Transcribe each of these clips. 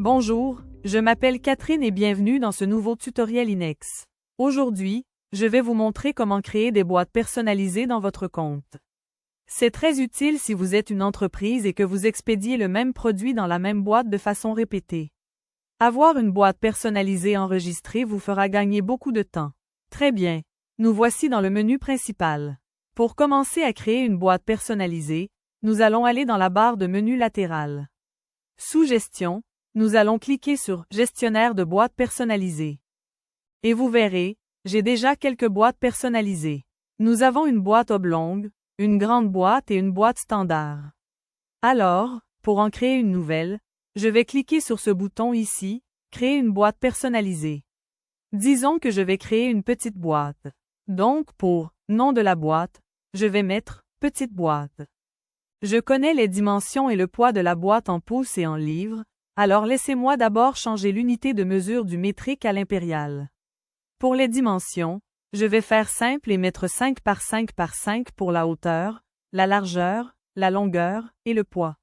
Bonjour, je m'appelle Catherine et bienvenue dans ce nouveau tutoriel Inex. Aujourd'hui, je vais vous montrer comment créer des boîtes personnalisées dans votre compte. C'est très utile si vous êtes une entreprise et que vous expédiez le même produit dans la même boîte de façon répétée. Avoir une boîte personnalisée enregistrée vous fera gagner beaucoup de temps. Très bien, nous voici dans le menu principal. Pour commencer à créer une boîte personnalisée, nous allons aller dans la barre de menu latérale. Sous Gestion, nous allons cliquer sur Gestionnaire de boîtes personnalisées. Et vous verrez, j'ai déjà quelques boîtes personnalisées. Nous avons une boîte oblongue, une grande boîte et une boîte standard. Alors, pour en créer une nouvelle, je vais cliquer sur ce bouton ici, Créer une boîte personnalisée. Disons que je vais créer une petite boîte. Donc, pour nom de la boîte, je vais mettre Petite boîte. Je connais les dimensions et le poids de la boîte en pouces et en livres, alors laissez-moi d'abord changer l'unité de mesure du métrique à l'impérial. Pour les dimensions, je vais faire simple et mettre 5 par 5 par 5 pour la hauteur, la largeur, la longueur et le poids.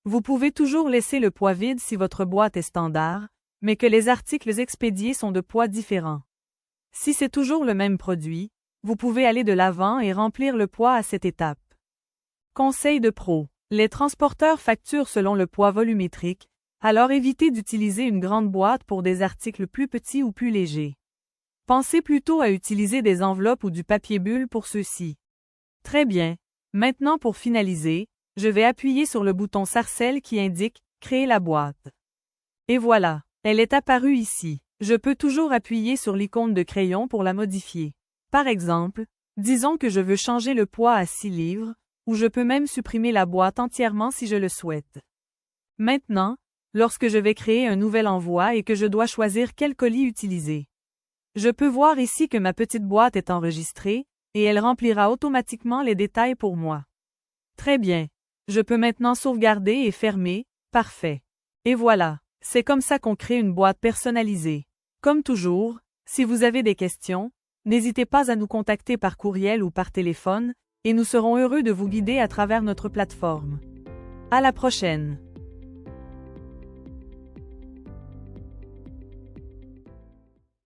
Vous pouvez toujours laisser le poids vide si votre boîte est standard, mais que les articles expédiés sont de poids différents. Si c'est toujours le même produit, vous pouvez aller de l'avant et remplir le poids à cette étape. Conseil de pro. Les transporteurs facturent selon le poids volumétrique, alors évitez d'utiliser une grande boîte pour des articles plus petits ou plus légers. Pensez plutôt à utiliser des enveloppes ou du papier bulle pour ceux-ci. Très bien. Maintenant pour finaliser, je vais appuyer sur le bouton Sarcelle qui indique « Créer la boîte ». Et voilà, elle est apparue ici. Je peux toujours appuyer sur l'icône de crayon pour la modifier. Par exemple, disons que je veux changer le poids à 6 livres, ou je peux même supprimer la boîte entièrement si je le souhaite. Maintenant, lorsque je vais créer un nouvel envoi et que je dois choisir quel colis utiliser. Je peux voir ici que ma petite boîte est enregistrée, et elle remplira automatiquement les détails pour moi. Très bien. Je peux maintenant sauvegarder et fermer, parfait. Et voilà, c'est comme ça qu'on crée une boîte personnalisée. Comme toujours, si vous avez des questions, n'hésitez pas à nous contacter par courriel ou par téléphone, et nous serons heureux de vous guider à travers notre plateforme. À la prochaine!